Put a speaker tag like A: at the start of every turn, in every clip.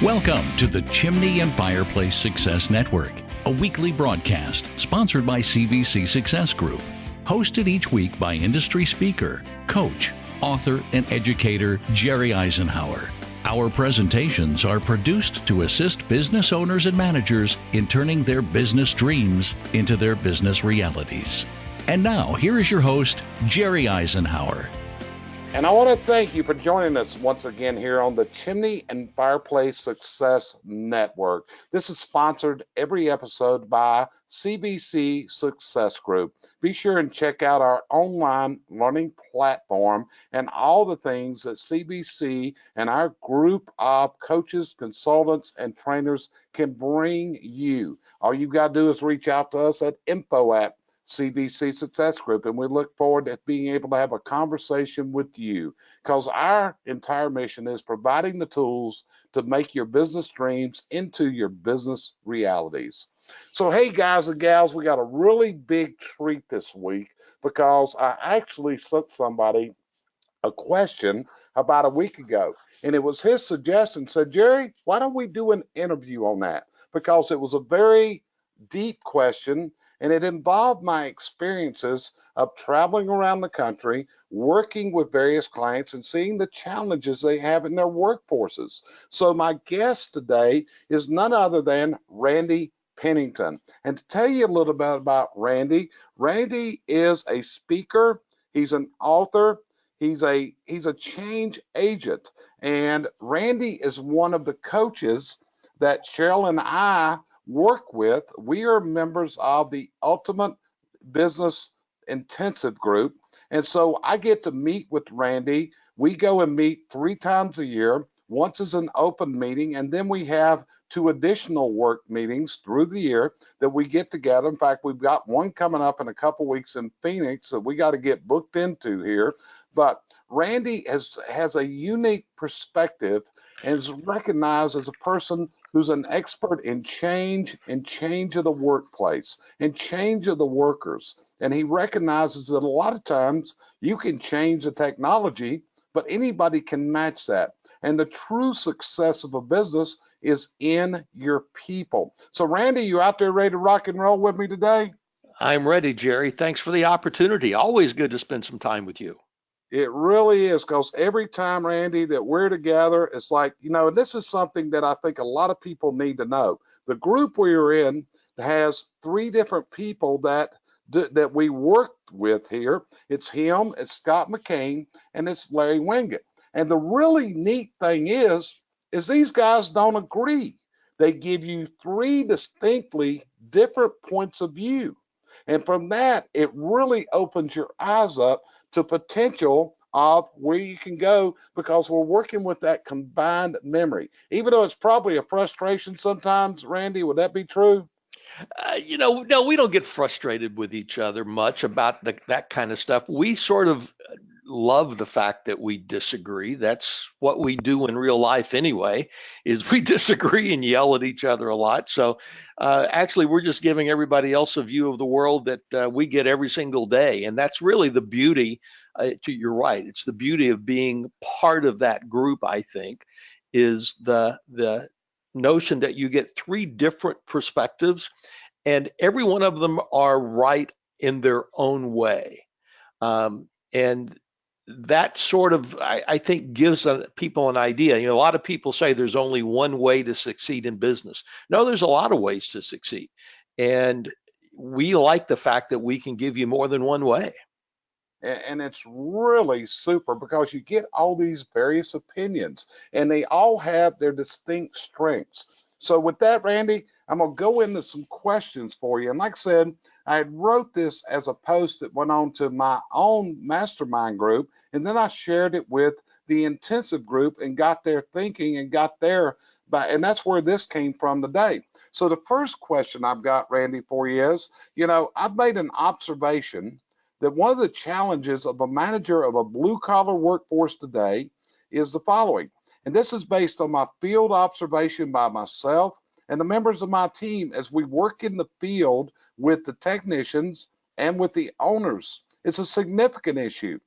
A: Welcome to the Chimney and Fireplace Success Network, a weekly broadcast sponsored by CVC Success Group, hosted each week by industry speaker, coach, author, and educator Jerry Eisenhower. Our presentations are produced to assist business owners and managers in turning their business dreams into their business realities. And now, here is your host, Jerry Eisenhower.
B: And I want to thank you for joining us once again here on the Chimney and Fireplace Success Network. This is sponsored every episode by CVC Success Group. Be sure and check out our online learning platform and all the things that CVC and our group of coaches, consultants, and trainers can bring you. All you've got to do is reach out to us at info@CVC Success Group, and we look forward to being able to have a conversation with you, because our entire mission is providing the tools to make your business dreams into your business realities. So hey guys and gals, we got a really big treat this week, because I actually sent somebody a question about a week ago, and it was his suggestion. Said, Jerry, why don't we do an interview on that? Because it was a very deep question, and it involved my experiences of traveling around the country, working with various clients, and seeing the challenges they have in their workforces. So my guest today is none other than Randy Pennington. And to tell you a little bit about Randy, Randy is a speaker, he's an author, he's a change agent. And Randy is one of the coaches that Cheryl and I work with. We are members of the Ultimate Business Intensive Group, and so I get to meet with Randy. We go and meet 3 times a year. Once is an open meeting, and then we have 2 additional work meetings through the year that we get together. In fact, we've got one coming up in a couple weeks in Phoenix that we got to get booked into here. But Randy has a unique perspective and is recognized as a person who's an expert in change of the workplace and change of the workers. And he recognizes that a lot of times you can change the technology, but anybody can match that. And the true success of a business is in your people. So Randy, you out there ready to rock and roll with me today?
C: I'm ready, Jerry. Thanks for the opportunity. Always good to spend some time with you.
B: It really is, because every time, Randy, that we're together, it's like, and this is something that I think a lot of people need to know. The group we're in has 3 different people that we worked with here. It's him, it's Scott McCain, and it's Larry Wingett. And the really neat thing is these guys don't agree. They give you 3 distinctly different points of view. And from that, it really opens your eyes up to potential of where you can go, because we're working with that combined memory. Even though it's probably a frustration sometimes, Randy, would that be true?
C: No, we don't get frustrated with each other much about that kind of stuff. We sort of love the fact that we disagree. That's what we do in real life anyway, is we disagree and yell at each other a lot. So actually, we're just giving everybody else a view of the world that we get every single day. And that's really the beauty, you're right, it's the beauty of being part of that group, I think, is the notion that you get 3 different perspectives, and every one of them are right in their own way. And that sort of, I think, gives people an idea. A lot of people say there's only one way to succeed in business. No, there's a lot of ways to succeed. And we like the fact that we can give you more than one way.
B: And it's really super, because you get all these various opinions, and they all have their distinct strengths. So with that, Randy, I'm going to go into some questions for you. And like I said, I wrote this as a post that went on to my own mastermind group, and then I shared it with the intensive group and got their thinking and got their, and that's where this came from today. So the first question I've got, Randy, for you is, I've made an observation that one of the challenges of a manager of a blue-collar workforce today is the following. And this is based on my field observation by myself and the members of my team as we work in the field with the technicians and with the owners. It's a significant issue,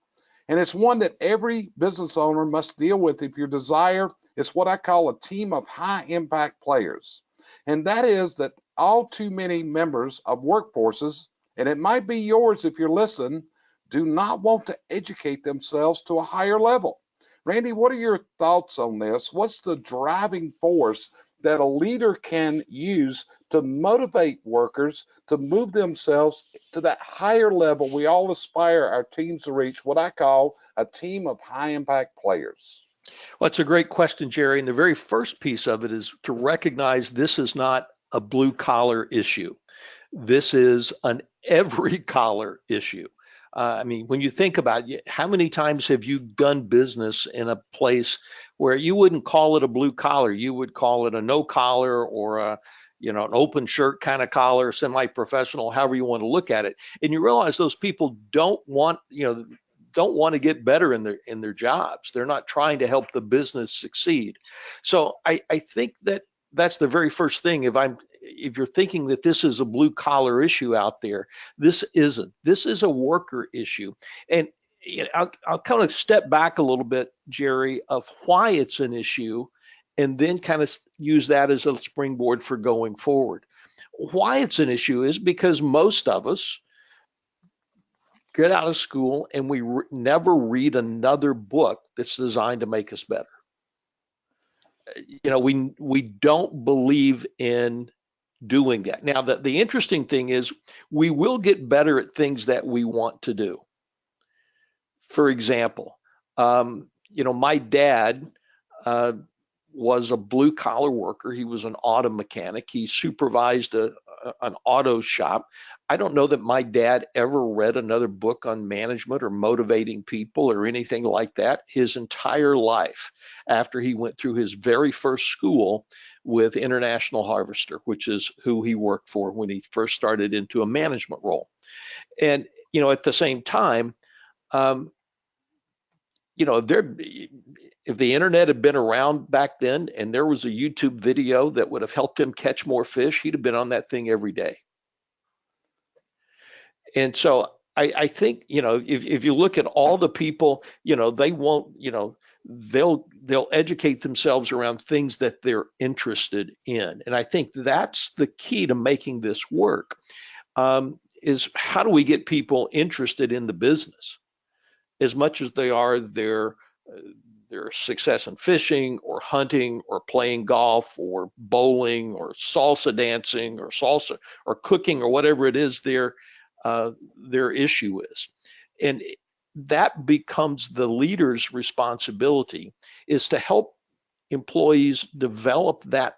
B: and it's one that every business owner must deal with if you desire It's what I call a team of high impact players. And that is that all too many members of workforces, and it might be yours if you're listening, do not want to educate themselves to a higher level. Randy, what are your thoughts on this? What's the driving force that a leader can use to motivate workers to move themselves to that higher level we all aspire our teams to reach, what I call a team of high impact players?
C: Well, it's a great question, Jerry. And the very first piece of it is to recognize this is not a blue collar issue. This is an every collar issue. I mean, when you think about it, how many times have you done business in a place where you wouldn't call it a blue collar, you would call it a no collar or a, an open shirt kind of collar, semi-professional, however you want to look at it, and you realize those people don't want to get better in their jobs. They're not trying to help the business succeed. So I think that's the very first thing. If you're thinking that this is a blue collar issue out there, this isn't. This is a worker issue. And I'll kind of step back a little bit, Jerry, of why it's an issue, and then kind of use that as a springboard for going forward. Why it's an issue is because most of us get out of school and we never read another book that's designed to make us better. We don't believe in doing that. Now, the interesting thing is we will get better at things that we want to do. For example, my dad was a blue collar worker. He was an auto mechanic. He supervised an auto shop. I don't know that my dad ever read another book on management or motivating people or anything like that his entire life after he went through his very first school with International Harvester, which is who he worked for when he first started into a management role. And, at the same time, if the internet had been around back then and there was a YouTube video that would have helped him catch more fish, he'd have been on that thing every day. And so I think, if you look at all the people, they won't, they'll educate themselves around things that they're interested in. And I think that's the key to making this work, is how do we get people interested in the business as much as they are their success in fishing or hunting or playing golf or bowling or salsa dancing or salsa or cooking or whatever it is their issue is. And that becomes the leader's responsibility, is to help employees develop that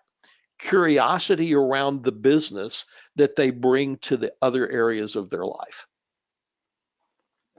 C: curiosity around the business that they bring to the other areas of their life.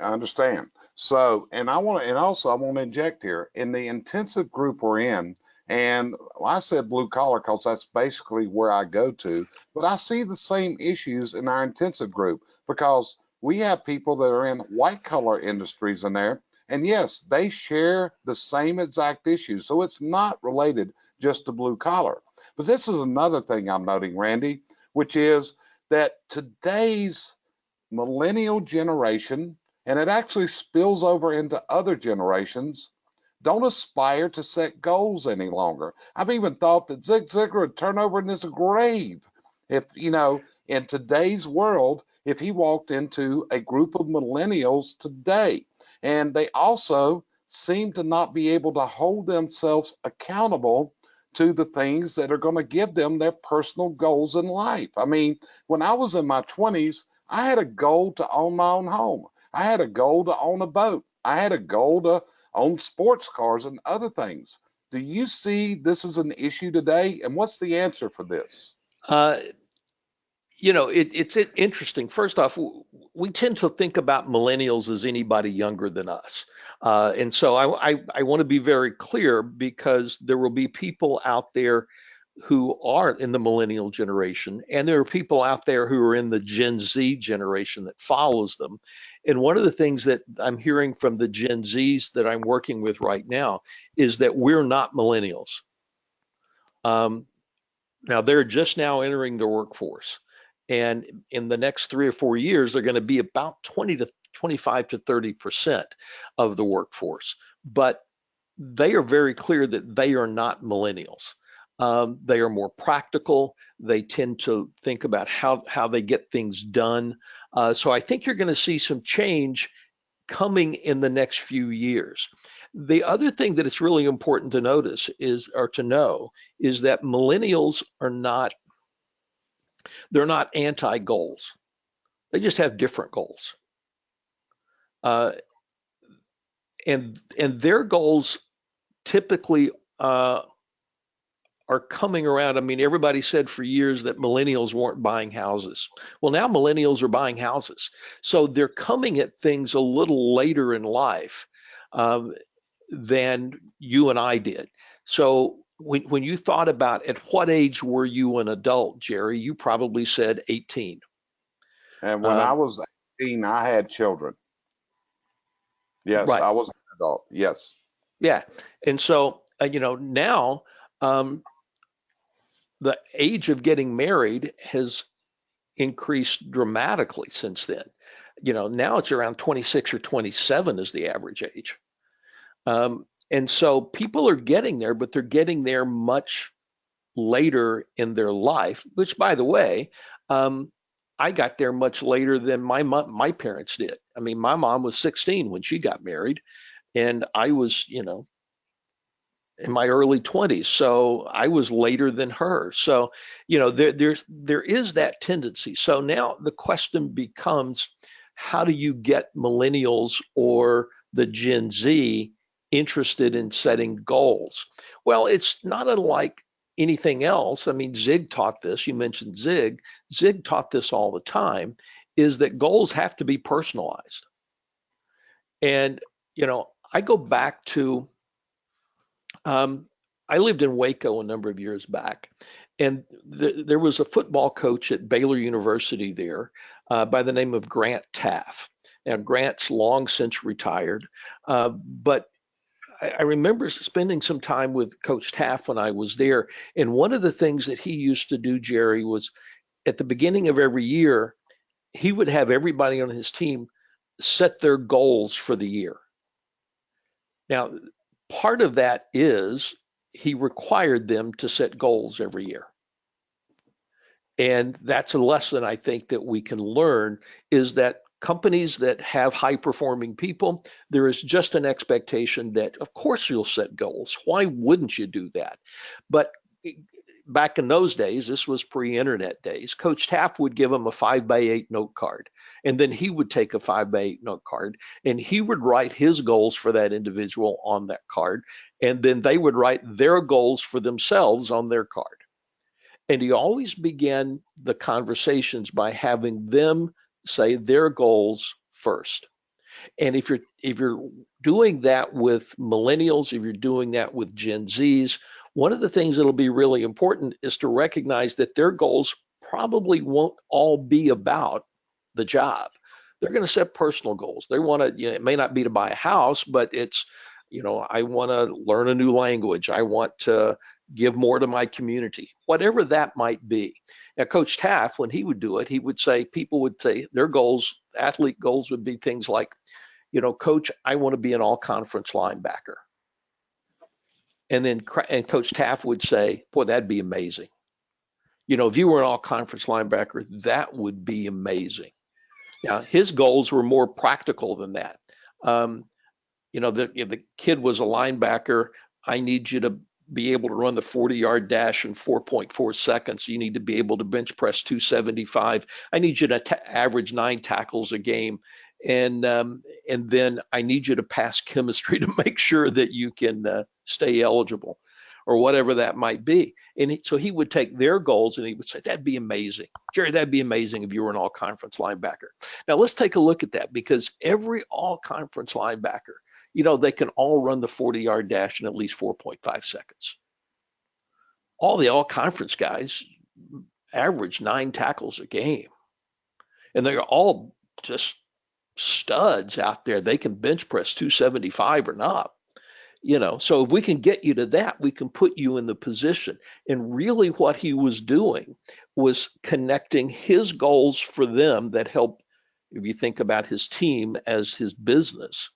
B: I understand. So, and I want to inject here in the intensive group we're in, and I said blue collar because that's basically where I go to, but I see the same issues in our intensive group because we have people that are in white collar industries in there, and yes, they share the same exact issues. So it's not related just to blue collar. But this is another thing I'm noting, Randy, which is that today's millennial generation, and it actually spills over into other generations, don't aspire to set goals any longer. I've even thought that Zig Ziglar would turn over in his grave if, in today's world, if he walked into a group of millennials today. And they also seem to not be able to hold themselves accountable to the things that are going to give them their personal goals in life. I mean, when I was in my 20s, I had a goal to own my own home. I had a goal to own a boat. I had a goal to own sports cars and other things. Do you see this as an issue today? And what's the answer for this?
C: It's interesting. First off, we tend to think about millennials as anybody younger than us. And so I want to be very clear, because there will be people out there who are in the millennial generation, and there are people out there who are in the Gen Z generation that follows them. And one of the things that I'm hearing from the Gen Zs that I'm working with right now is that we're not millennials. Now they're just now entering the workforce. And in the next 3 or 4 years, they're going to be about 20 to 25 to 30% of the workforce. But they are very clear that they are not millennials. They are more practical. They tend to think about how they get things done. So I think you're going to see some change coming in the next few years. The other thing that it's really important to notice is, or to know, is that millennials are not, they're not anti-goals. They just have different goals. Uh, and their goals typically are coming around. I mean, everybody said for years that millennials weren't buying houses. Well, now millennials are buying houses. So they're coming at things a little later in life um, than you and I did. So when you thought about at what age were you an adult, Jerry, you probably said 18.
B: And when I
C: Um,
B: was 18, I had children. Yes,
C: right.
B: I was an adult. Yes.
C: Yeah. And so, now um, the age of getting married has increased dramatically since then. Now it's around 26 or 27 is the average age. And so people are getting there, but they're getting there much later in their life, which, by the way, um, I got there much later than my parents did. I mean, my mom was 16 when she got married, and I was, in my early 20s, so I was later than her. So, there is that tendency. So now the question becomes, how do you get millennials or the Gen Z interested in setting goals? Well, it's not unlike anything else. I mean, Zig taught this. You mentioned Zig. Zig taught this all the time, is that goals have to be personalized. And, I go back to um, I lived in Waco a number of years back, and there was a football coach at Baylor University there by the name of Grant Taff. Now, Grant's long since retired, but I remember spending some time with Coach Taff when I was there. And one of the things that he used to do, Jerry, was at the beginning of every year, he would have everybody on his team set their goals for the year. Now, part of that is he required them to set goals every year. And that's a lesson I think that we can learn, is that companies that have high performing people, there is just an expectation that, of course, you'll set goals. Why wouldn't you do that? But back in those days, this was pre-internet days, Coach Taft would give them a 5x8 note card. And then he would take a 5x8 note card and he would write his goals for that individual on that card. And then they would write their goals for themselves on their card. And he always began the conversations by having them say their goals first. And if you're doing that with millennials, if you're doing that with Gen Zs, one of the things that'll be really important is to recognize that their goals probably won't all be about the job. They're going to set personal goals. They want to, it may not be to buy a house, but it's, I want to learn a new language. I want to give more to my community, whatever that might be. Now, Coach Taft, when he would do it, he would say, people would say their goals, athlete goals would be things like, Coach, I want to be an all-conference linebacker. And Coach Taft would say, boy, that'd be amazing. If you were an all-conference linebacker, that would be amazing. Now, his goals were more practical than that. The kid was a linebacker. I need you to be able to run the 40-yard dash in 4.4 seconds. You need to be able to bench press 275. I need you to average 9 tackles a game. And then I need you to pass chemistry to make sure that you can stay eligible, or whatever that might be. And so he would take their goals and he would say, that'd be amazing. Jerry, that'd be amazing if you were an all-conference linebacker. Now let's take a look at that, because every all-conference linebacker, they can all run the 40-yard dash in at least 4.5 seconds. All the all-conference guys average 9 tackles a game. And they're all just studs out there. They can bench press 275 or not. So if we can get you to that, we can put you in the position. And really what he was doing was connecting his goals for them that help, if you think about his team as his business,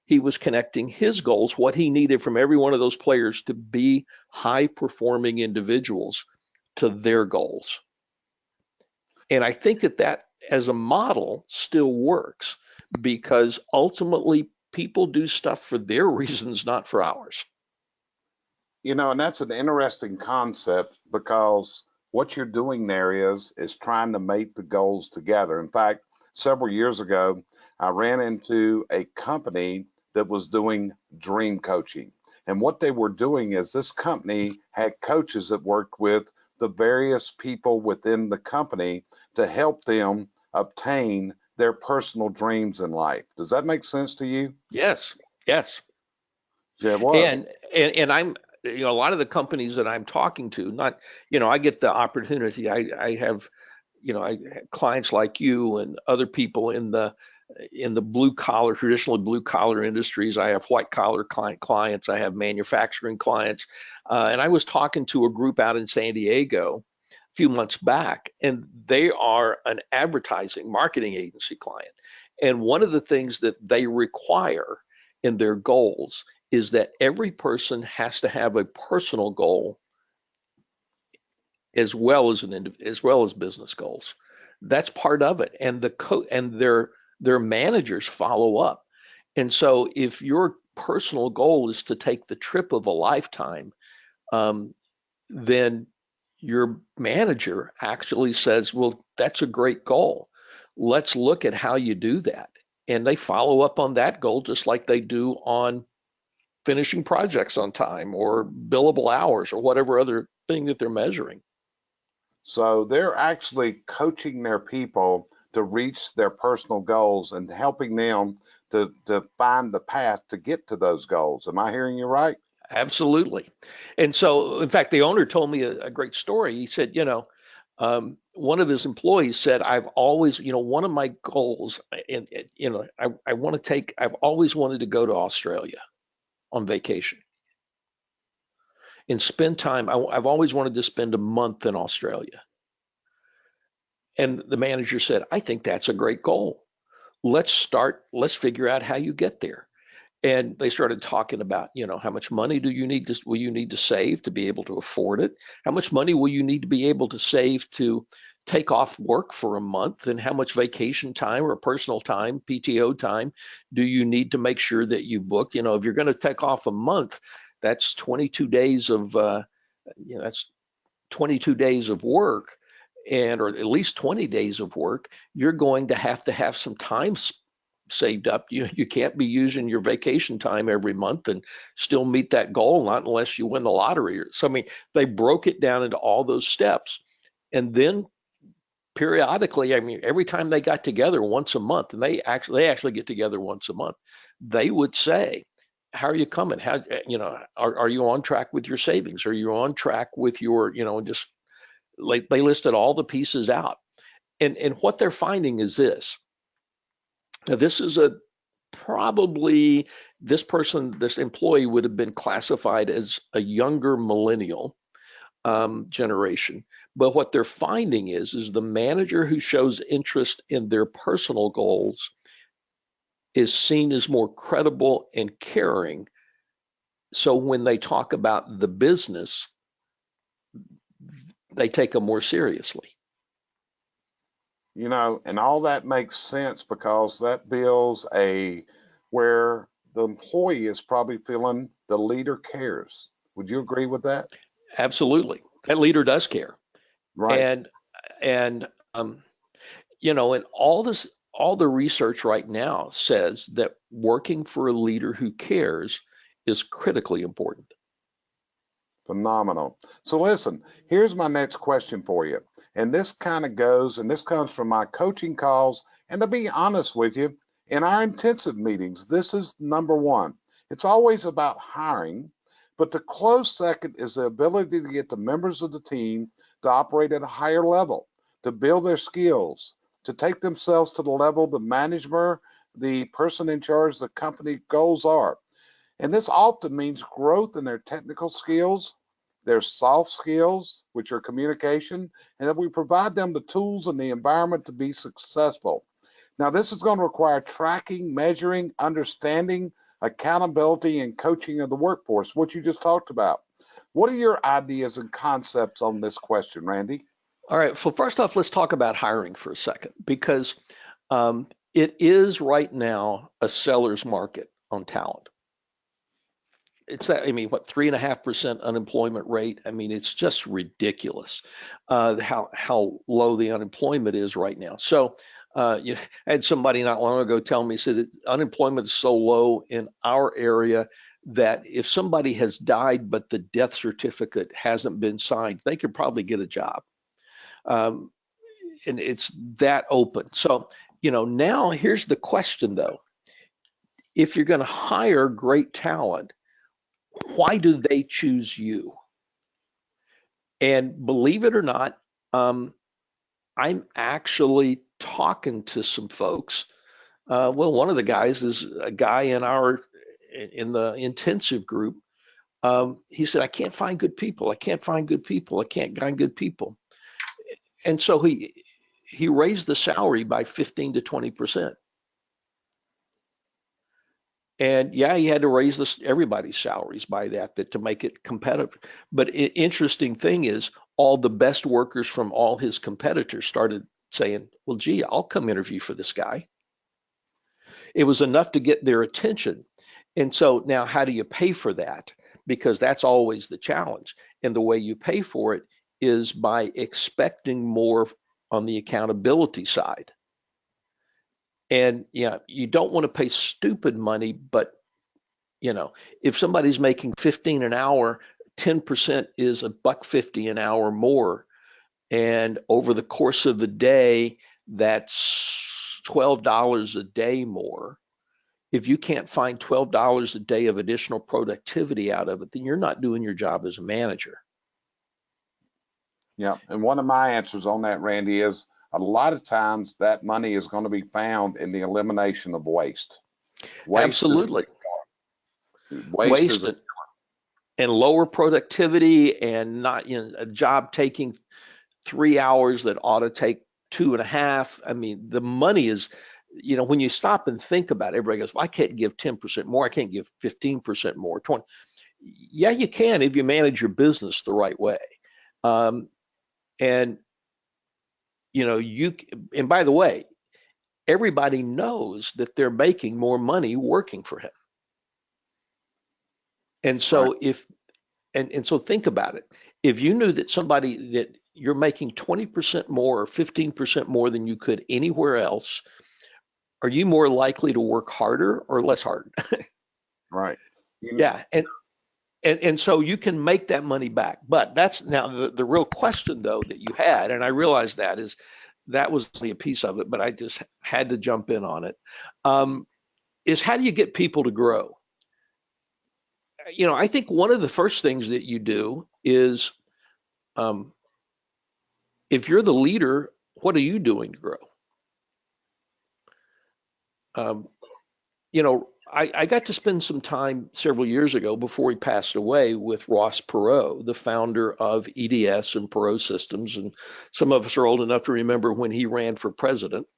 C: he was connecting his goals, what he needed from every one of those players to be high performing individuals, to their goals. And I think that as a model still works, because ultimately people do stuff for their reasons, not for ours.
B: And that's an interesting concept, because what you're doing there is trying to make the goals together. In fact, several years ago, I ran into a company that was doing dream coaching. And what they were doing is, this company had coaches that worked with the various people within the company to help them obtain their personal dreams in life. Does that make sense to you?
C: Yes, yes.
B: Yeah, it was.
C: And I'm, a lot of the companies that I'm talking to, not, I get the opportunity. I have, I clients like you and other people in the blue collar, traditionally blue collar industries. I have white collar clients. I have manufacturing clients. And I was talking to a group out in San Diego a few months back, and they are an advertising marketing agency client. And one of the things that they require in their goals is that every person has to have a personal goal as well as business goals. That's part of it, and their managers follow up. And so, if your personal goal is to take the trip of a lifetime, then your manager actually says, "Well, that's a great goal. Let's look at how you do that." And they follow up on that goal just like they do on finishing projects on time or billable hours or whatever other thing that they're measuring.
B: So they're actually coaching their people to reach their personal goals and helping them to find the path to get to those goals. Am I hearing you right?
C: Absolutely. And so, in fact, the owner told me a great story. He said, one of his employees said, "I've always, one of my goals, and I've always wanted to go to Australia on vacation and spend time. I've always wanted to spend a month in Australia." And the manager said, "I think that's a great goal. Let's figure out how you get there." And they started talking about, how much money will you need to save to be able to afford it? How much money will you need to be able to save to take off work for a month? And how much vacation time or personal time, PTO time, do you need to make sure that you book? If you're going to take off a month, that's 22 days of, that's 22 days of work, or at least 20 days of work. You're going to have some time saved up. You can't be using your vacation time every month and still meet that goal, not unless you win the lottery. So, I mean, they broke it down into all those steps. And then periodically, I mean, every time they got together once a month, and they actually get together once a month, they would say, "How are you coming? How, are you on track with your savings? Are you on track with your, just like they listed all the pieces out." And what they're finding is this. Now, this is probably this employee would have been classified as a younger millennial generation. But what they're finding is the manager who shows interest in their personal goals is seen as more credible and caring. So when they talk about the business, they take them more seriously.
B: And all that makes sense, because that builds where the employee is probably feeling the leader cares. Would you agree with that?
C: Absolutely. That leader does care.
B: Right.
C: And and all the research right now says that working for a leader who cares is critically important.
B: Phenomenal. So listen, here's my next question for you. And this comes from my coaching calls. And to be honest with you, in our intensive meetings, this is number one. It's always about hiring, but the close second is the ability to get the members of the team to operate at a higher level, to build their skills, to take themselves to the level the manager, the person in charge of the company goals are. And this often means growth in their technical skills, their soft skills, which are communication, and that we provide them the tools and the environment to be successful. Now, this is going to require tracking, measuring, understanding accountability, and coaching of the workforce, what you just talked about. What are your ideas and concepts on this question, Randy?
C: All right. So first off, let's talk about hiring for a second, because it is right now a seller's market on talent. It's, I mean, what, 3.5% unemployment rate? I mean, it's just ridiculous how low the unemployment is right now. So I had somebody not long ago tell me, said that unemployment is so low in our area that if somebody has died but the death certificate hasn't been signed, they could probably get a job. And it's that open. So, now here's the question though. If you're going to hire great talent, why do they choose you? And believe it or not, I'm actually talking to some folks. Well, one of the guys is a guy in the intensive group. He said, I can't find good people. I can't find good people. I can't find good people. And so he raised the salary by 15 to 20%. And yeah, he had to raise everybody's salaries by that to make it competitive. But interesting thing is, all the best workers from all his competitors started saying, well, gee, I'll come interview for this guy. It was enough to get their attention. And so now how do you pay for that? Because that's always the challenge. And the way you pay for it is by expecting more on the accountability side. And yeah, you don't want to pay stupid money, but if somebody's making 15 an hour, 10% is $1.50 an hour more. And over the course of the day, that's $12 a day more. If you can't find $12 a day of additional productivity out of it, then you're not doing your job as a manager.
B: Yeah, and one of my answers on that, Randy, is a lot of times that money is going to be found in the elimination of waste.
C: Absolutely.
B: Waste is
C: and lower productivity, and not a job taking 3 hours that ought to take 2.5. I mean, the money is, when you stop and think about it, everybody goes, well, I can't give 10% more. I can't give 15% more, 20. Yeah, you can if you manage your business the right way. And by the way, everybody knows that they're making more money working for him. And so right. So think about it. If you knew that that you're making 20% more or 15% more than you could anywhere else, are you more likely to work harder or less hard?
B: Right.
C: Yeah. And so you can make that money back. But that's now the real question though that you had, and I realized that was only a piece of it, but I just had to jump in on it. Is how do you get people to grow? I think one of the first things that you do is, if you're the leader, what are you doing to grow? I got to spend some time several years ago before he passed away with Ross Perot, the founder of EDS and Perot Systems. And some of us are old enough to remember when he ran for president.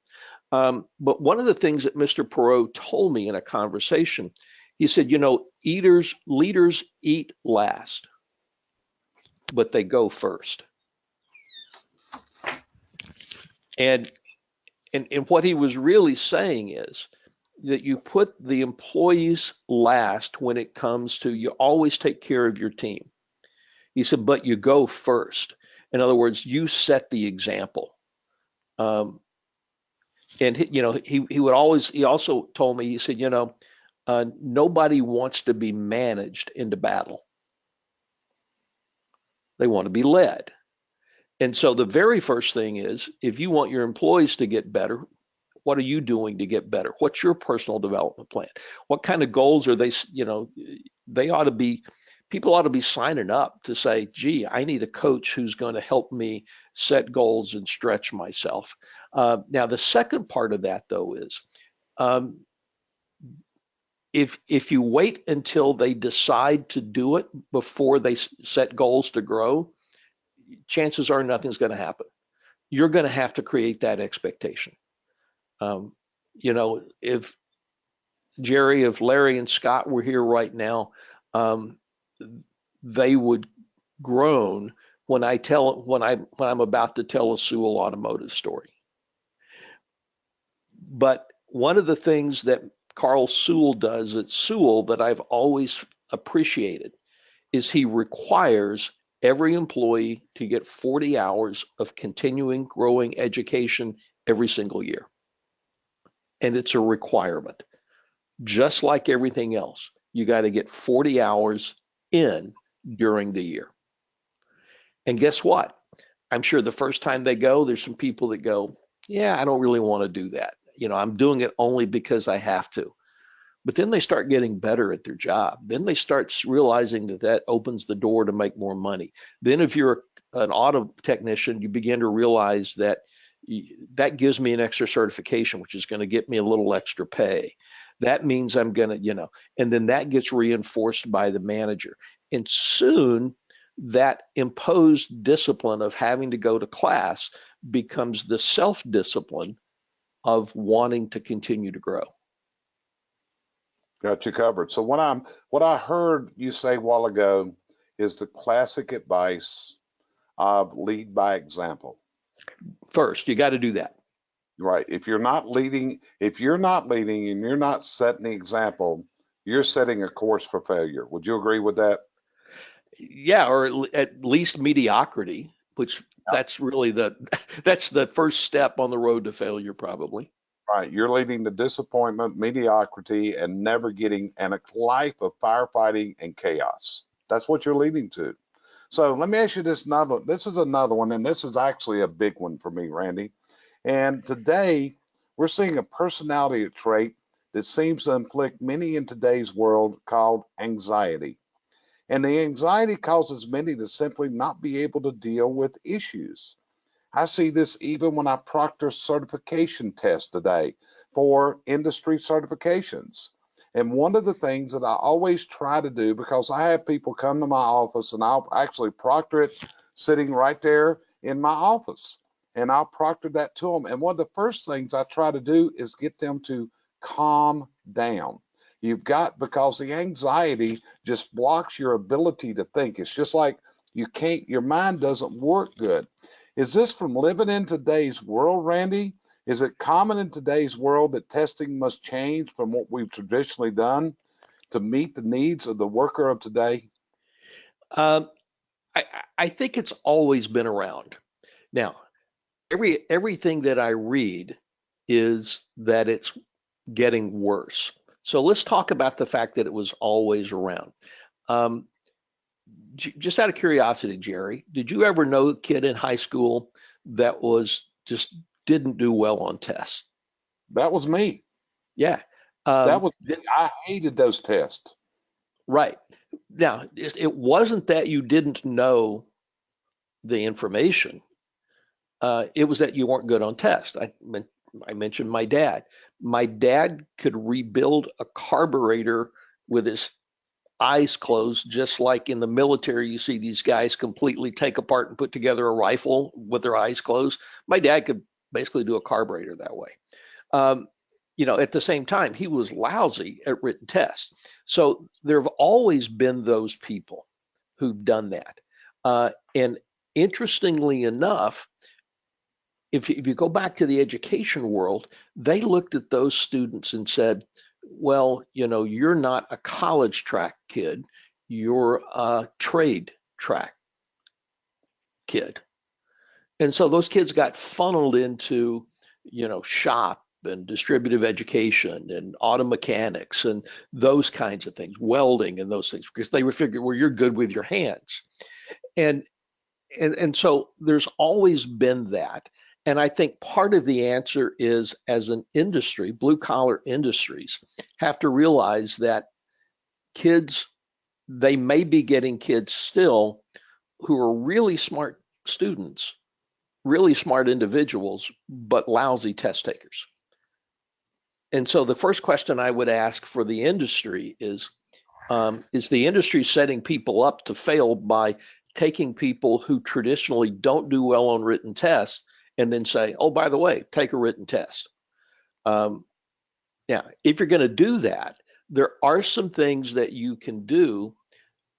C: But one of the things that Mr. Perot told me in a conversation, he said, leaders eat last, but they go first. And what he was really saying is that you put the employees last when it comes to, you always take care of your team. He said, but you go first. In other words, you set the example. And he also told me, he said, nobody wants to be managed into battle. They want to be led. And so the very first thing is, if you want your employees to get better, what are you doing to get better? What's your personal development plan? What kind of goals are they, people ought to be signing up to say, gee, I need a coach who's going to help me set goals and stretch myself. Now, the second part of that, though, is if you wait until they decide to do it before they set goals to grow, chances are nothing's going to happen. You're going to have to create that expectation. If Jerry, if Larry and Scott were here right now, they would groan when I'm about to tell a Sewell automotive story. But one of the things that Carl Sewell does at Sewell that I've always appreciated is he requires every employee to get 40 hours of continuing growing education every single year. And it's a requirement. Just like everything else, you got to get 40 hours in during the year. And guess what? I'm sure the first time they go, there's some people that go, yeah, I don't really want to do that. I'm doing it only because I have to. But then they start getting better at their job. Then they start realizing that opens the door to make more money. Then if you're an auto technician, you begin to realize that gives me an extra certification, which is going to get me a little extra pay. That means I'm going to, and then that gets reinforced by the manager. And soon that imposed discipline of having to go to class becomes the self-discipline of wanting to continue to grow.
B: Got you covered. So what I heard you say a while ago is the classic advice of lead by example.
C: First, you got to do that.
B: Right. If you're not leading and you're not setting the example, you're setting a course for failure. Would you agree with that?
C: Yeah, or at least mediocrity, which that's really that's the first step on the road to failure, probably.
B: Right. You're leading to disappointment, mediocrity, and never getting and a life of firefighting and chaos. That's what you're leading to. So let me ask you this is another one, and this is actually a big one for me, Randy. And today we're seeing a personality trait that seems to inflict many in today's world called anxiety. And the anxiety causes many to simply not be able to deal with issues. I see this even when I proctor certification tests today for industry certifications. And one of the things that I always try to do, because I have people come to my office and I'll actually proctor it sitting right there in my office, and I'll proctor that to them. And one of the first things I try to do is get them to calm down. Because the anxiety just blocks your ability to think. It's just like your mind doesn't work good. Is this from living in today's world, Randy? Is it common in today's world that testing must change from what we've traditionally done to meet the needs of the worker of today?
C: I think it's always been around. Now, everything that I read is that it's getting worse. So let's talk about the fact that it was always around. Just out of curiosity, Jerry, did you ever know a kid in high school that just didn't do well on tests?
B: That was me.
C: Yeah.
B: I hated those tests.
C: Right. Now, it wasn't that you didn't know the information. It was that you weren't good on tests. I mentioned my dad. My dad could rebuild a carburetor with his eyes closed, just like in the military, you see these guys completely take apart and put together a rifle with their eyes closed. My dad could basically do a carburetor that way. At the same time, he was lousy at written tests. So there have always been those people who've done that. And interestingly enough, if you go back to the education world, they looked at those students and said, well, you're not a college track kid, you're a trade track kid. And so those kids got funneled into, shop and distributive education and auto mechanics and those kinds of things, welding and those things, because they were figuring, well, you're good with your hands. And so there's always been that. And I think part of the answer is, as an industry, blue collar industries have to realize that they may be getting kids still who are really smart students, really smart individuals, but lousy test takers. And so the first question I would ask for the industry is the industry setting people up to fail by taking people who traditionally don't do well on written tests and then say, oh, by the way, take a written test? Now, if you're going to do that, there are some things that you can do,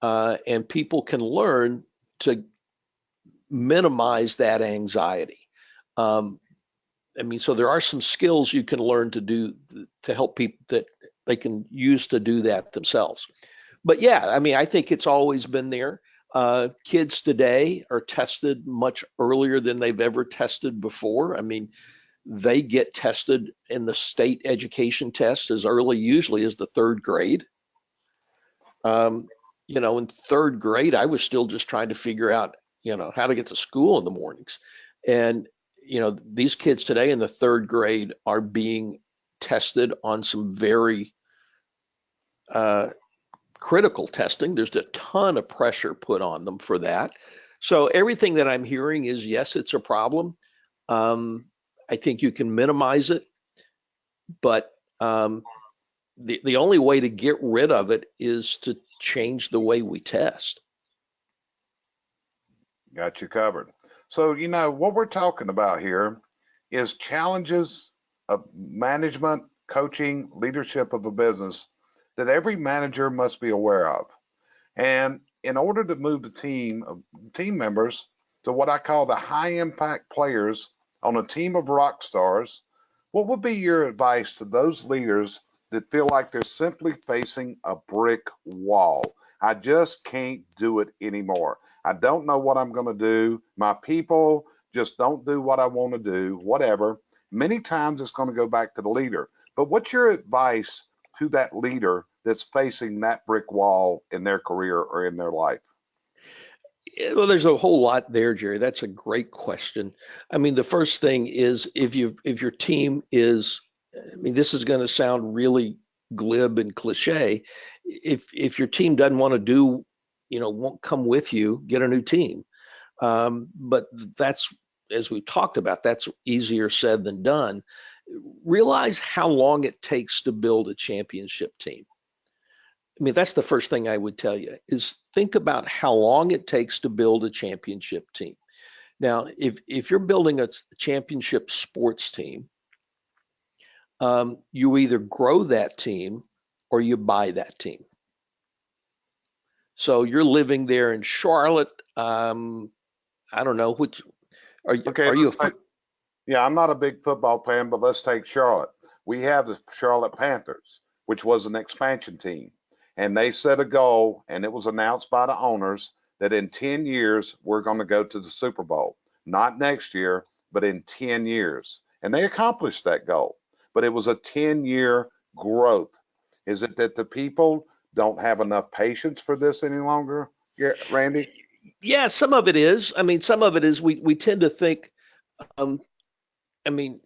C: and people can learn to minimize that anxiety. Um, I mean, so there are some skills you can learn to do to help people that they can use to do that themselves. But yeah, I mean, I think it's always been there. Kids today are tested much earlier than they've ever tested before. I mean, they get tested in the state education test as early, usually, as the third grade. Um, in third grade, I was still just trying to figure out, how to get to school in the mornings. And, these kids today in the third grade are being tested on some very uh, critical testing. There's a ton of pressure put on them for that. So everything that I'm hearing is, yes, it's a problem. Um, I think you can minimize it, but the only way to get rid of it is to change the way we test.
B: Got you covered. So, what we're talking about here is challenges of management, coaching, leadership of a business that every manager must be aware of. And in order to move the team members to what I call the high impact players on a team of rock stars, what would be your advice to those leaders that feel like they're simply facing a brick wall? I just can't do it anymore. I don't know what I'm going to do. My people just don't do what I want to do, whatever. Many times it's going to go back to the leader. But what's your advice to that leader that's facing that brick wall in their career or in their life?
C: Well, there's a whole lot there, Jerry. That's a great question. I mean, the first thing is if your team is, I mean, this is going to sound really glib and cliche. If your team doesn't want to do, won't come with you, get a new team. But that's, as we talked about, that's easier said than done. Realize how long it takes to build a championship team. I mean, that's the first thing I would tell you is think about how long it takes to build a championship team. Now, if you're building a championship sports team, you either grow that team or you buy that team. So you're living there in Charlotte. I don't know which are you.
B: Okay,
C: Are you?
B: Yeah, I'm not a big football fan, but let's take Charlotte. We have the Charlotte Panthers, which was an expansion team. And they set a goal, and it was announced by the owners that in 10 years, we're going to go to the Super Bowl. Not next year, but in 10 years. And they accomplished that goal. But it was a 10-year growth. Is it that the people don't have enough patience for this any longer, Randy?
C: Yeah, some of it is. I mean, some of it is we tend to think. I mean,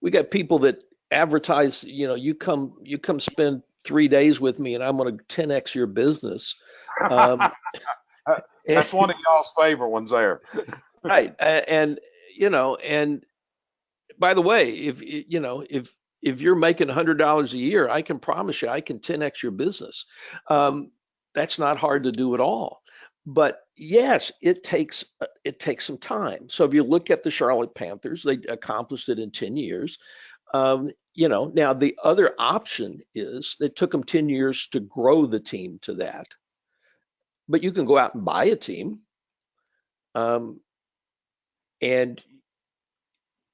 C: we got people that advertise. You come spend 3 days with me, and I'm going to 10x your business.
B: That's one of y'all's favorite ones there.
C: Right, and and by the way, if you're making $100 a year, I can promise you I can 10x your business. That's not hard to do at all. But yes, it takes some time. So if you look at the Charlotte Panthers, they accomplished it in 10 years. Now the other option is it took them 10 years to grow the team to that. But you can go out and buy a team. And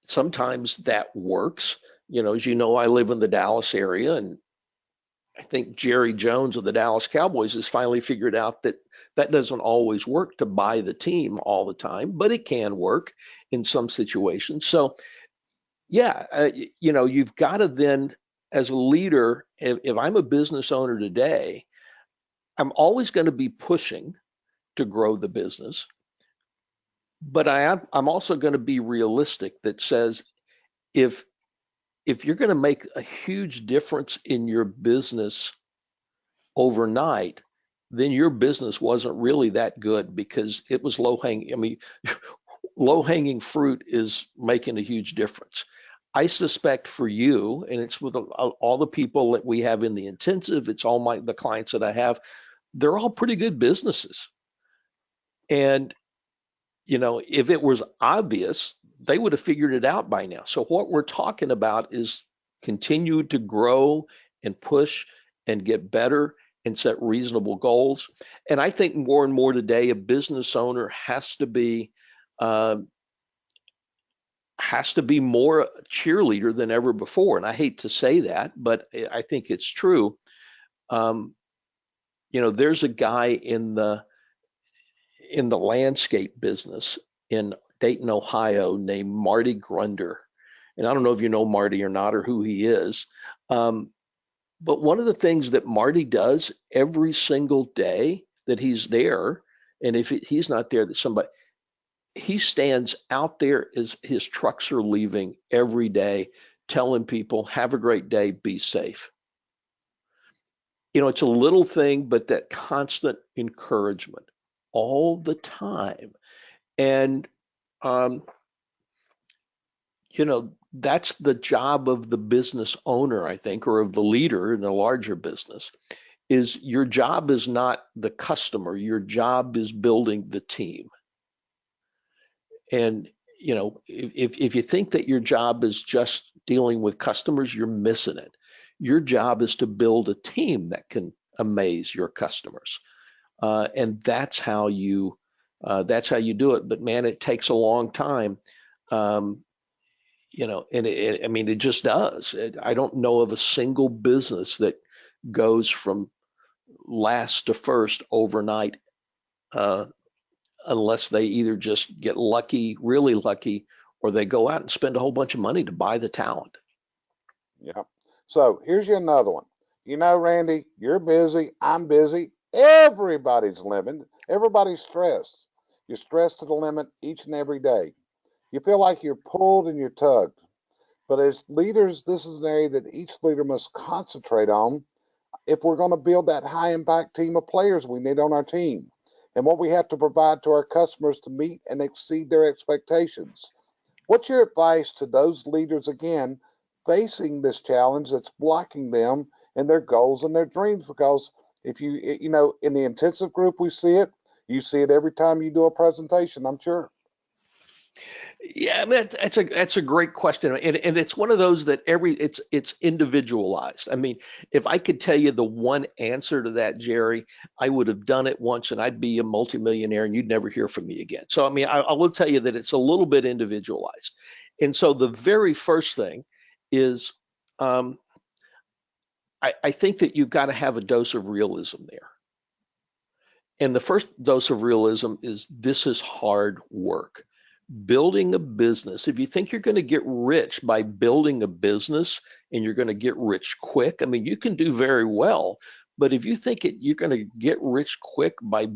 C: sometimes that works. As you know, I live in the Dallas area, and I think Jerry Jones of the Dallas Cowboys has finally figured out that that doesn't always work to buy the team all the time, but it can work in some situations. So, yeah, you've got to then, as a leader, if I'm a business owner today, I'm always going to be pushing to grow the business. But I'm also going to be realistic that says if you're going to make a huge difference in your business overnight, then your business wasn't really that good because it was low hanging. I mean, low hanging fruit is making a huge difference. I suspect for you, and it's with all the people that we have in the intensive, it's all the clients that I have, they're all pretty good businesses. And if it was obvious, they would have figured it out by now. So what we're talking about is continue to grow and push and get better and set reasonable goals. And I think more and more today, a business owner has to be more cheerleader than ever before. And I hate to say that, but I think it's true. There's a guy in the landscape business in Dayton, Ohio, named Marty Grunder. And I don't know if you know Marty or not, or who he is. But one of the things that Marty does every single day that he's there, and if he's not there, that he stands out there as his trucks are leaving every day, telling people, have a great day, be safe. It's a little thing, but that constant encouragement all the time. And, that's the job of the business owner, I think, or of the leader in a larger business, is your job is not the customer. Your job is building the team. And, if you think that your job is just dealing with customers, you're missing it. Your job is to build a team that can amaze your customers. And that's how you do it. But man, it takes a long time. And it just does. I don't know of a single business that goes from last to first overnight, unless they either just get lucky, really lucky, or they go out and spend a whole bunch of money to buy the talent.
B: Yeah. So here's you another one. Randy, you're busy. I'm busy. Everybody's limited. Everybody's stressed. You're stressed to the limit each and every day. You feel like you're pulled and you're tugged. But as leaders, this is an area that each leader must concentrate on if we're going to build that high impact team of players we need on our team, and what we have to provide to our customers to meet and exceed their expectations. What's your advice to those leaders, again, facing this challenge that's blocking them and their goals and their dreams? Because if in the intensive group, we see it. You see it every time you do a presentation, I'm sure.
C: Yeah, that's a great question, and it's one of those that it's individualized. I mean, if I could tell you the one answer to that, Jerry, I would have done it once, and I'd be a multimillionaire, and you'd never hear from me again. So, I mean, I will tell you that it's a little bit individualized, and so the very first thing is, I think that you've got to have a dose of realism there. And the first dose of realism is this is hard work. Building a business, if you think you're going to get rich by building a business and you're going to get rich quick, I mean, you can do very well. But if you think you're going to get rich quick by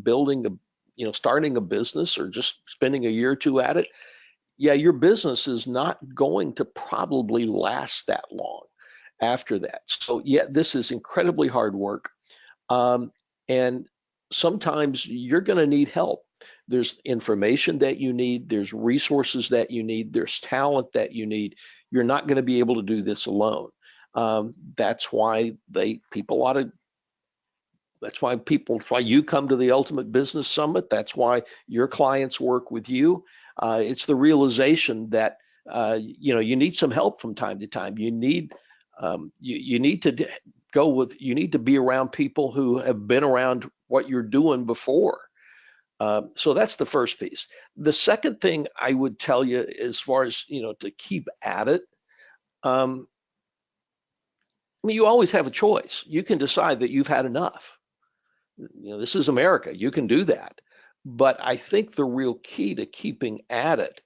C: starting a business or just spending a year or two at it, yeah, your business is not going to probably last that long after that. So yeah, this is incredibly hard work. And sometimes you're going to need help. There's information that you need, there's resources that you need, there's talent that you need. You're not going to be able to do this alone. That's why you come to the Ultimate Business Summit. That's why your clients work with you. It's the realization that you need some help from time to time. You need to be around people who have been around what you're doing before. So that's the first piece. The second thing I would tell you, as far as to keep at it, I mean, you always have a choice. You can decide that you've had enough. This is America. You can do that. But I think the real key to keeping at it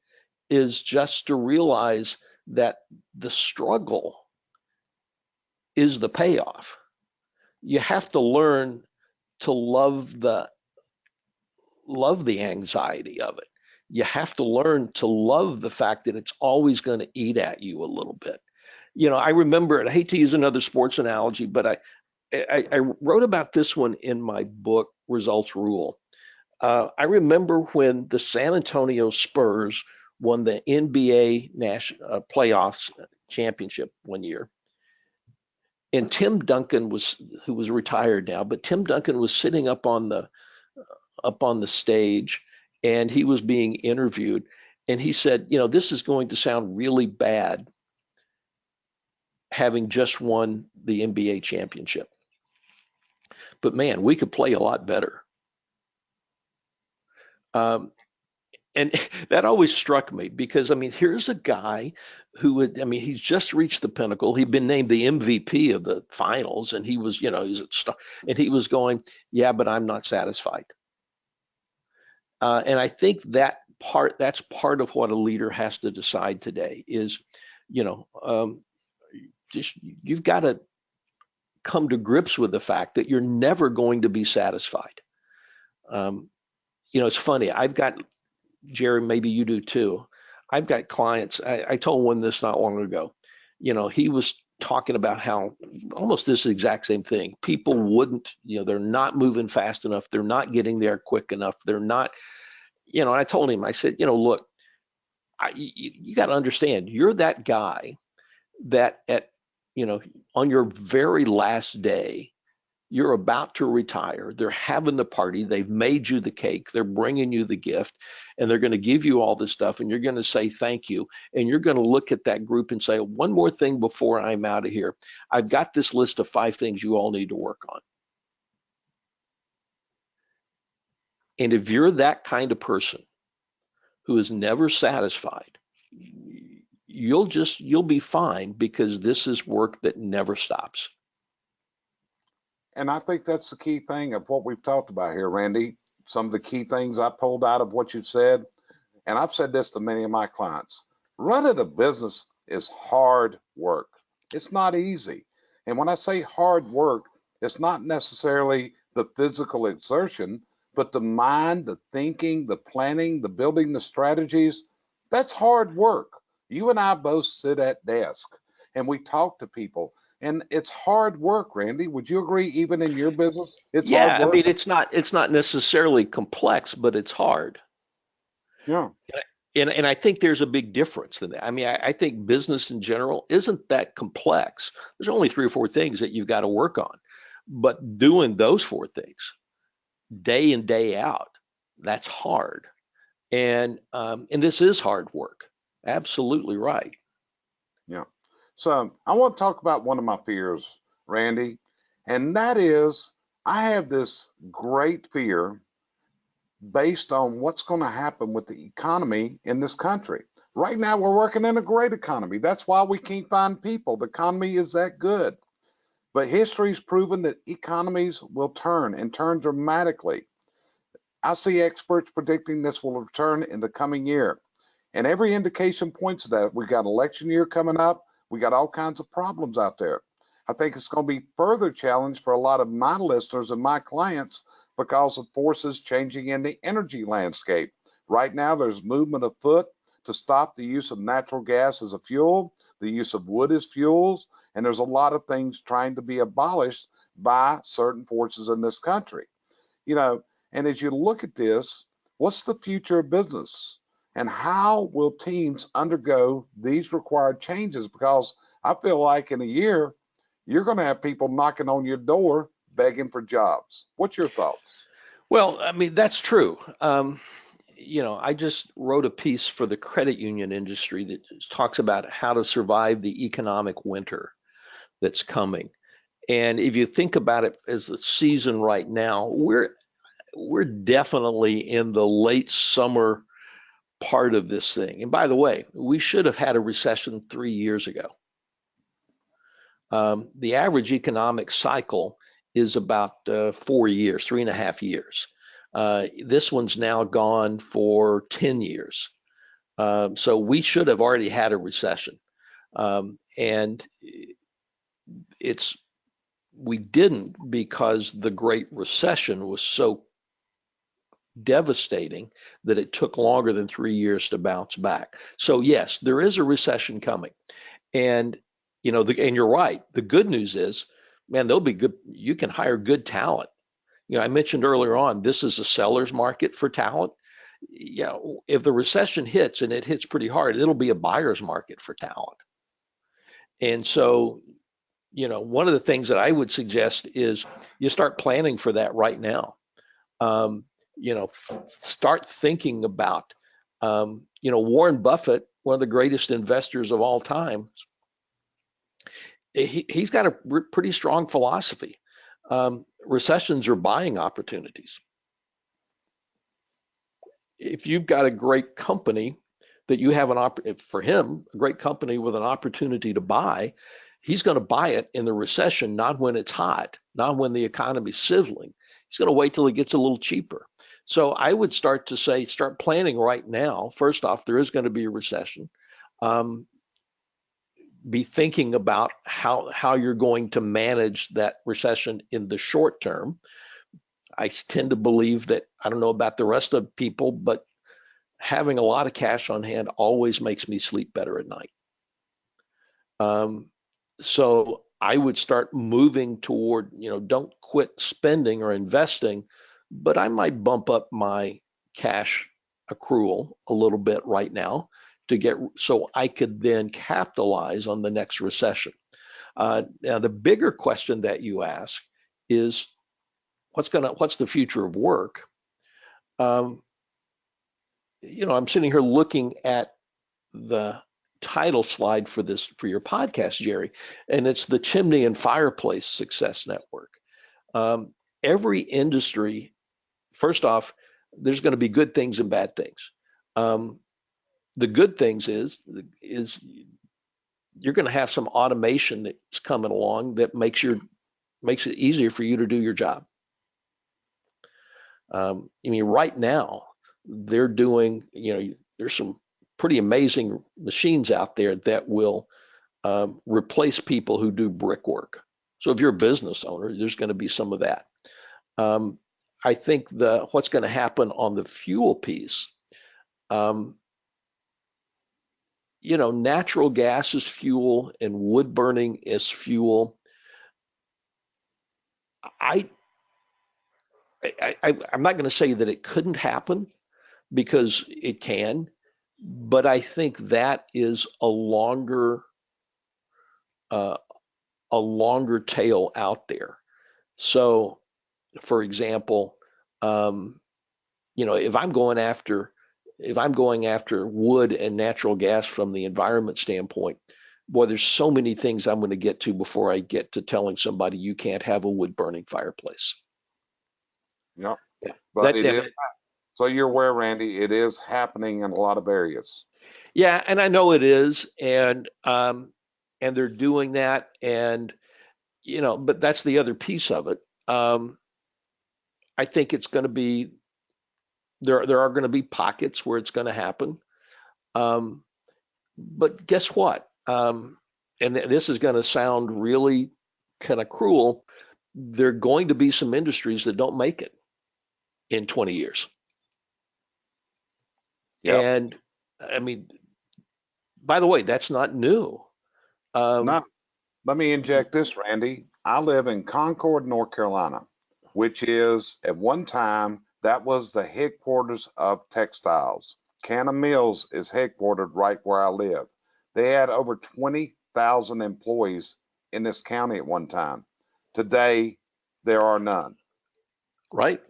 C: is just to realize that the struggle is the payoff. You have to learn to love the anxiety of it. You have to learn to love the fact that it's always going to eat at you a little bit. I remember, and I hate to use another sports analogy, but I wrote about this one in my book, Results Rule. I remember when the San Antonio Spurs won the NBA national playoffs championship one year. And Tim Duncan who was retired now, but Tim Duncan was sitting up on the stage, and he was being interviewed, and he said, this is going to sound really bad, having just won the NBA championship. But man, we could play a lot better. Um, and that always struck me because, I mean, here's a guy who would, I mean, he's just reached the pinnacle. He'd been named the MVP of the finals, and he was, you know, he's a star, and he was going, yeah, but I'm not satisfied. And I think that's part of what a leader has to decide today is, you know, just you've got to come to grips with the fact that you're never going to be satisfied. You know, it's funny. I've got, Jerry, maybe you do too. I've got clients. I told one this not long ago. You know, he was talking about how almost this exact same thing. People wouldn't, you know, they're not moving fast enough. They're not getting there quick enough. They're not, you know, and I told him, I said, you know, look, you got to understand, you're that guy that at, you know, on your very last day, you're about to retire. They're having the party. They've made you the cake. They're bringing you the gift, and they're going to give you all this stuff, and you're going to say thank you. And you're going to look at that group and say, one more thing before I'm out of here. I've got this list of 5 things you all need to work on. And if you're that kind of person who is never satisfied, you'll be fine, because this is work that never stops.
B: And I think that's the key thing of what we've talked about here, Randy. Some of the key things I pulled out of what you've said, and I've said this to many of my clients. Running a business is hard work. It's not easy. And when I say hard work, it's not necessarily the physical exertion, but the mind, the thinking, the planning, the building the strategies. That's hard work. You and I both sit at desk and we talk to people. And it's hard work, Randy. Would you agree? Even in your business, it's hard work.
C: I mean, it's not necessarily complex, but it's hard.
B: Yeah.
C: And I think there's a big difference in that. I mean, I think business in general isn't that complex. There's only 3 or 4 things that you've got to work on, but doing those 4 things day in, day out, that's hard. And this is hard work. Absolutely right.
B: Yeah. So I want to talk about one of my fears, Randy, and that is I have this great fear based on what's going to happen with the economy in this country. Right now, we're working in a great economy. That's why we can't find people. The economy is that good. But history's proven that economies will turn and turn dramatically. I see experts predicting this will return in the coming year. And every indication points to that. We've got election year coming up. We got all kinds of problems out there. I think it's going to be further challenge for a lot of my listeners and my clients because of forces changing in the energy landscape. Right now, there's movement afoot to stop the use of natural gas as a fuel, the use of wood as fuels, and there's a lot of things trying to be abolished by certain forces in this country. You know, and as you look at this, what's the future of business? And how will teams undergo these required changes? Because I feel like in a year, you're going to have people knocking on your door begging for jobs. What's your thoughts?
C: Well, I mean, that's true. You know, I just wrote a piece for the credit union industry that talks about how to survive the economic winter that's coming. And if you think about it as a season right now, we're definitely in the late summer part of this thing. And by the way, we should have had a recession 3 years ago. The average economic cycle is about 4 years, 3.5 years. This one's now gone for 10 years. So we should have already had a recession. And we didn't, because the Great Recession was so devastating that it took longer than 3 years to bounce back. So yes, there is a recession coming. And you know, and you're right. The good news is, man, there'll be good. You can hire good talent. You know, I mentioned earlier on, this is a seller's market for talent. You know, if the recession hits, and it hits pretty hard, it'll be a buyer's market for talent. And so, you know, one of the things that I would suggest is you start planning for that right now. You know, start thinking about, you know, Warren Buffett, one of the greatest investors of all time. he's got a pretty strong philosophy. Recessions are buying opportunities. If you've got a great company that you have for him, a great company with an opportunity to buy, he's going to buy it in the recession, not when it's hot, not when the economy's sizzling. He's going to wait till it gets a little cheaper. So I would start planning right now. First off, there is going to be a recession. Be thinking about how you're going to manage that recession in the short term. I tend to believe that, I don't know about the rest of people, but having a lot of cash on hand always makes me sleep better at night. So I would start moving toward, don't quit spending or investing, but I might bump up my cash accrual a little bit right now so I could then capitalize on the next recession. Now, the bigger question that you ask is, what's the future of work? I'm sitting here looking at the title slide for your podcast, Jerry, and it's the Chimney and Fireplace Success Network. Every industry, first off, there's going to be good things and bad things. The good things is you're going to have some automation that's coming along that makes it easier for you to do your job. Right now they're doing, there's some pretty amazing machines out there that will replace people who do brickwork. So if you're a business owner, there's going to be some of that. I think what's going to happen on the fuel piece, natural gas is fuel and wood burning is fuel. I'm not going to say that it couldn't happen, because it can, but I think that is a longer tail out there. So, for example, if I'm going after wood and natural gas from the environment standpoint, boy, there's so many things I'm going to get to before I get to telling somebody you can't have a wood burning fireplace.
B: Yep. But so you're aware, Randy, it is happening in a lot of areas.
C: Yeah, and I know it is, and they're doing that, and but that's the other piece of it. I think it's going to be there are going to be pockets where it's going to happen, but guess what? And this is going to sound really kind of cruel. There are going to be some industries that don't make it in 20 years. Yep. And by the way, that's not new.
B: No, let me inject this, Randy. I live in Concord, North Carolina, which is, at one time, that was the headquarters of textiles. Canna Mills is headquartered right where I live. They had over 20,000 employees in this county at one time. Today, there are none.
C: Right.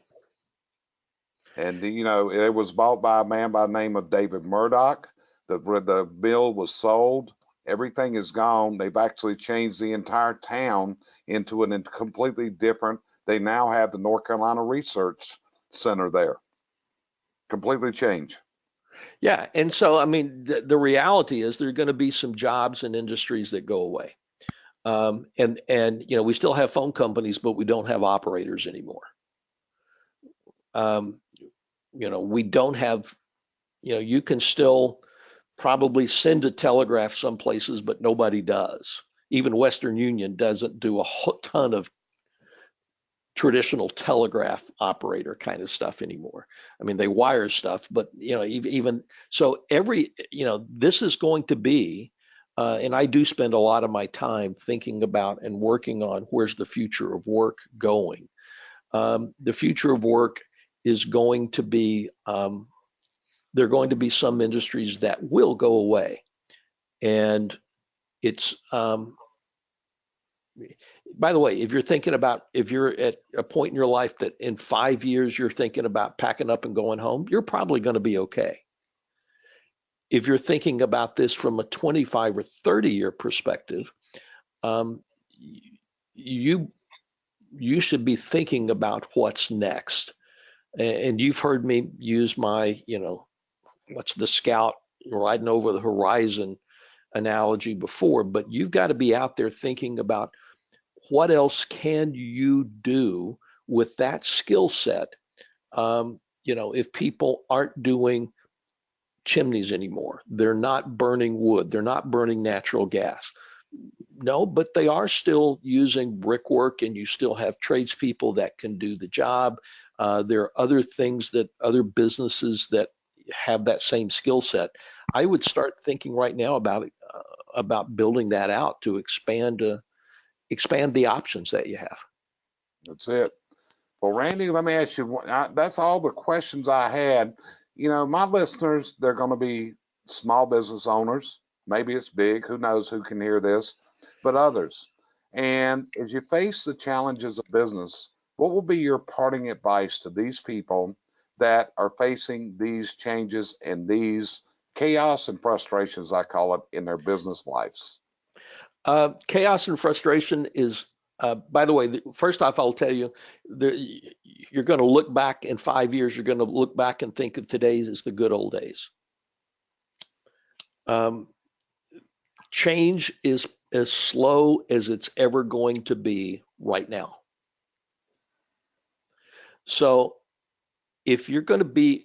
B: And, it was bought by a man by the name of David Murdoch. The mill was sold. Everything is gone. They've actually changed the entire town into a completely different. They now have the North Carolina Research Center there. Completely changed.
C: Yeah. And so, the reality is there are going to be some jobs and industries that go away. And we still have phone companies, but we don't have operators anymore. We don't have, you can still probably send a telegraph some places, but nobody does. Even Western Union doesn't do a whole ton of traditional telegraph operator kind of stuff anymore. They wire stuff, but even so, this is going to be, and I do spend a lot of my time thinking about and working on where's the future of work going. The future of work is going to be, there are going to be some industries that will go away. And it's, by the way, if you're at a point in your life that in 5 years you're thinking about packing up and going home, you're probably going to be okay. If you're thinking about this from a 25 or 30 year perspective, um, you you should be thinking about what's next. And you've heard me use my, what's the scout riding over the horizon analogy before, but you've got to be out there thinking about what else can you do with that skill set. If people aren't doing chimneys anymore, they're not burning wood, they're not burning natural gas. No, but they are still using brickwork, and you still have tradespeople that can do the job. There are other things that other businesses that have that same skill set. I would start thinking right now about building that out to expand the options that you have.
B: That's it. Well, Randy, let me ask you, that's all the questions I had. My listeners, they're going to be small business owners. Maybe it's big, who knows who can hear this, but others. And as you face the challenges of business, what will be your parting advice to these people that are facing these changes and these chaos and frustrations, I call it, in their business lives?
C: Chaos and frustration is, by the way, first off, I'll tell you, you're going to look back in 5 years, you're going to look back and think of today's as the good old days. Change is as slow as it's ever going to be right now. So if you're going to be,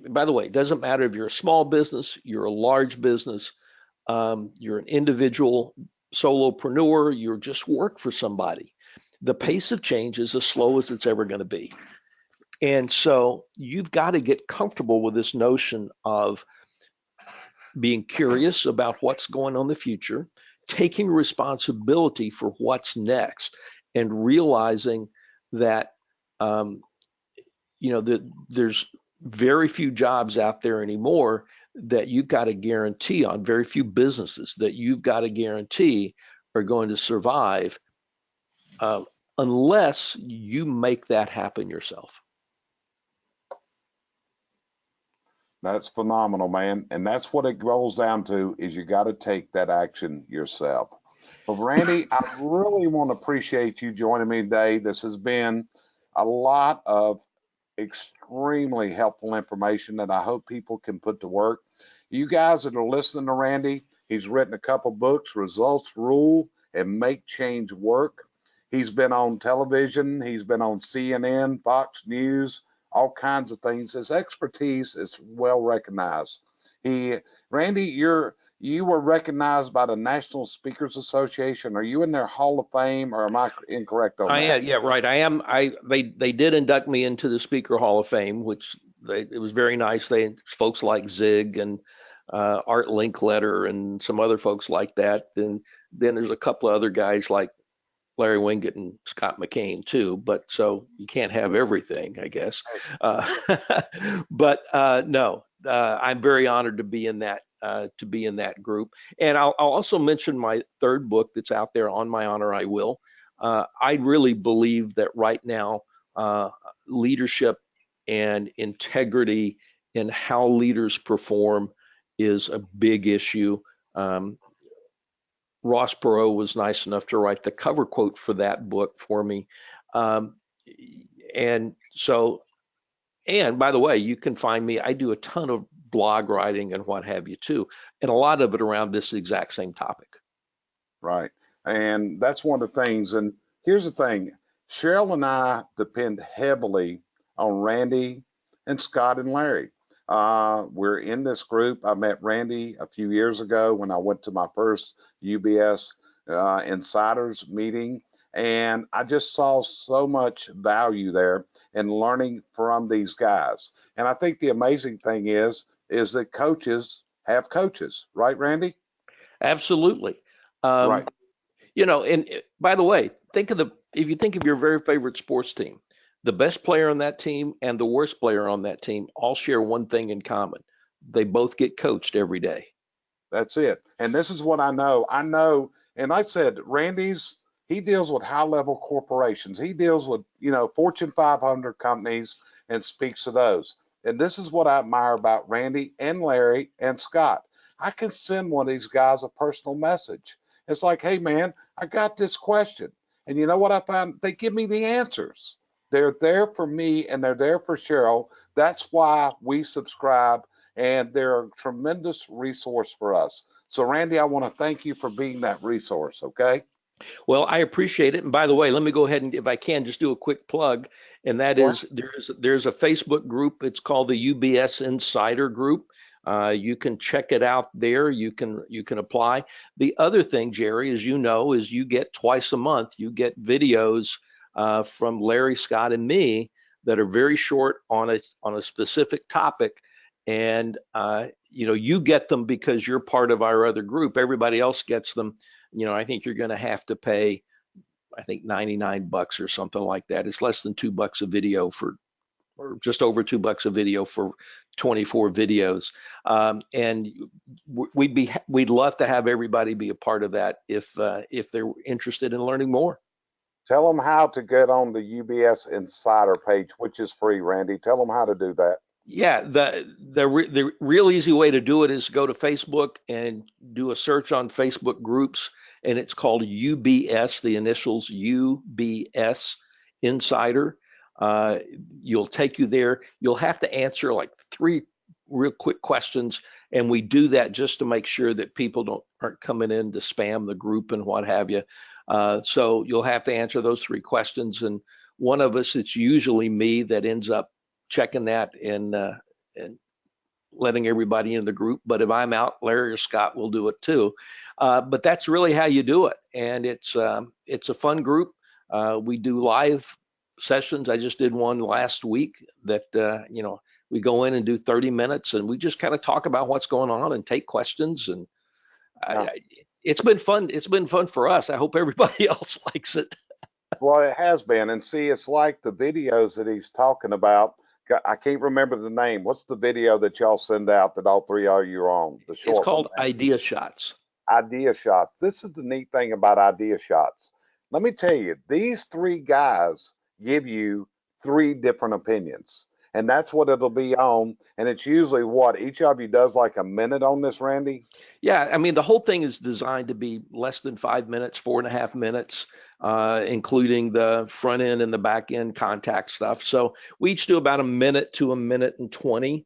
C: by the way, it doesn't matter if you're a small business, you're a large business, you're an individual solopreneur, you just work for somebody. The pace of change is as slow as it's ever going to be. And so you've got to get comfortable with this notion of being curious about what's going on in the future, taking responsibility for what's next, and realizing that that there's very few jobs out there anymore that you've got to guarantee on, very few businesses that you've got to guarantee are going to survive unless you make that happen yourself.
B: That's phenomenal, man. And that's what it boils down to, is you got to take that action yourself. Well, Randy, I really want to appreciate you joining me today. This has been a lot of extremely helpful information that I hope people can put to work. You guys that are listening to Randy, he's written a couple books, Results Rule and Make Change Work. He's been on television. He's been on CNN, Fox News, all kinds of things. His expertise is well recognized. Randy, you were recognized by the National Speakers Association. Are you in their Hall of Fame, or am I incorrect on that?
C: I am, yeah, right. I am. They did induct me into the Speaker Hall of Fame, which it was very nice. Folks like Zig and Art Linkletter and some other folks like that. And then there's a couple of other guys like Larry Wingate and Scott McCain too. But so you can't have everything, I guess. But no, I'm very honored to be in that group. And I'll also mention my third book that's out there, On My Honor I Will. I really believe that right now, leadership and integrity in how leaders perform is a big issue. Ross Perot was nice enough to write the cover quote for that book for me. And by the way, you can find me, I do a ton of blog writing and what have you too, and a lot of it around this exact same topic.
B: Right. And that's one of the things. And here's the thing, Cheryl and I depend heavily on Randy and Scott and Larry. We're in this group. I met Randy a few years ago when I went to my first UBS Insiders meeting, and I just saw so much value there in learning from these guys. And I think the amazing thing is that coaches have coaches, right, Randy?
C: Absolutely.
B: Right.
C: And by the way, if you think of your very favorite sports team, the best player on that team and the worst player on that team all share one thing in common. They both get coached every day.
B: That's it. And this is what I know. And like I said, he deals with high-level corporations. He deals with, Fortune 500 companies and speaks to those. And this is what I admire about Randy and Larry and Scott. I can send one of these guys a personal message. It's like, hey man, I got this question. And you know what I found? They give me the answers. They're there for me and they're there for Cheryl. That's why we subscribe, and they're a tremendous resource for us. So Randy, I want to thank you for being that resource, okay?
C: Well, I appreciate it. And by the way, let me go ahead and, if I can, just do a quick plug. And that
B: Sure.
C: is, there's a Facebook group. It's called the UBS Insider Group. You can check it out there. You can apply. The other thing, Jerry, as you know, is you get twice a month. You get videos from Larry, Scott, and me that are very short on a specific topic. And you get them because you're part of our other group. Everybody else gets them. I think you're going to have to pay, I think, $99 or something like that. It's less than $2 a video or just over $2 a video for 24 videos. And we'd love to have everybody be a part of that if they're interested in learning more.
B: Tell them how to get on the UBS Insider page, which is free, Randy. Tell them how to do that.
C: Yeah, the real easy way to do it is go to Facebook and do a search on Facebook groups, and it's called UBS, the initials UBS Insider. You'll take you there. You'll have to answer like 3 real quick questions, and we do that just to make sure that people aren't coming in to spam the group and what have you. So you'll have to answer those 3 questions, and one of us, it's usually me, that ends up checking that and letting everybody in the group. But if I'm out, Larry or Scott will do it too. But that's really how you do it, and it's a fun group. We do live sessions. I just did one last week that we go in and do 30 minutes, and we just kind of talk about what's going on and take questions. And it's been fun. It's been fun for us. I hope everybody else likes it.
B: Well, it has been. And see, it's like the videos that he's talking about. I can't remember the name. What's the video that y'all send out that all 3 of you are on? The short.
C: It's called Idea Shots.
B: Idea Shots. This is the neat thing about Idea Shots. Let me tell you, these 3 guys give you 3 different opinions. And that's what it'll be on. And it's usually what each of you does, like a minute on this, Randy?
C: Yeah, I mean, the whole thing is designed to be less than 5 minutes, 4.5 minutes, including the front end and the back end contact stuff. So we each do about a minute to a minute and 20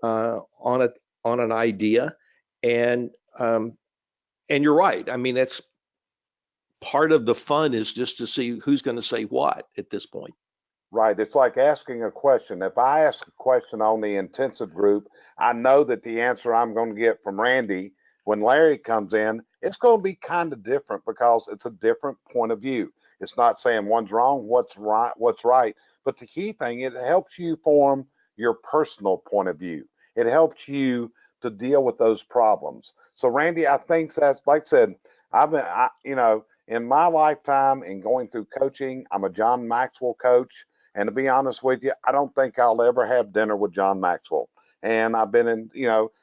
C: on an idea. And you're right. I mean, that's part of the fun, is just to see who's going to say what at this point.
B: Right. It's like asking a question. If I ask a question on the intensive group, I know that the answer I'm going to get from Randy when Larry comes in, it's going to be kind of different because it's a different point of view. It's not saying one's wrong, what's right. But the key thing, it helps you form your personal point of view. It helps you to deal with those problems. So Randy, I think that's, like I said, in my lifetime in going through coaching, I'm a John Maxwell coach. And to be honest with you, I don't think I'll ever have dinner with John Maxwell. And I've been in,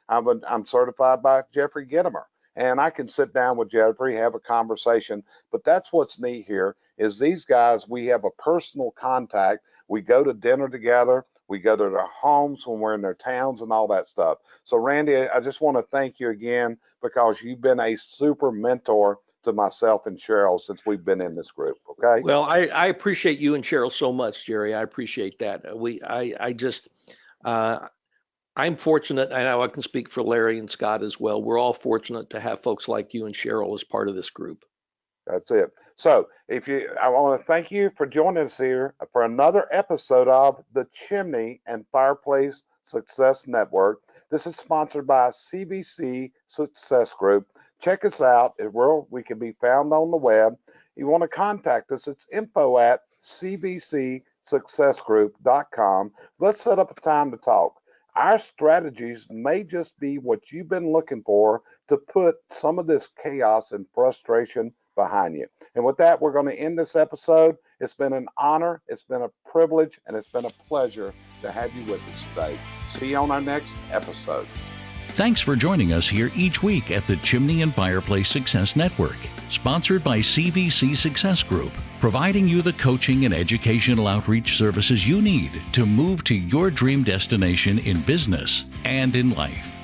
B: I'm certified by Jeffrey Gitomer. And I can sit down with Jeffrey, have a conversation. But that's what's neat here is these guys, we have a personal contact. We go to dinner together. We go to their homes when we're in their towns and all that stuff. So Randy, I just want to thank you again because you've been a super mentor to myself and Cheryl since we've been in this group. Okay.
C: Well, I appreciate you and Cheryl so much, Jerry. I appreciate that. I'm fortunate. I know I can speak for Larry and Scott as well. We're all fortunate to have folks like you and Cheryl as part of this group.
B: That's it. So I want to thank you for joining us here for another episode of the Chimney and Fireplace Success Network. This is sponsored by CBC Success Group. Check us out. We can be found on the web. You want to contact us, it's info@cbcsuccessgroup.com. Let's set up a time to talk. Our strategies may just be what you've been looking for to put some of this chaos and frustration behind you. And with that, we're going to end this episode. It's been an honor, it's been a privilege, and it's been a pleasure to have you with us today. See you on our next episode.
A: Thanks for joining us here each week at the Chimney and Fireplace Success Network, sponsored by CVC Success Group, providing you the coaching and educational outreach services you need to move to your dream destination in business and in life.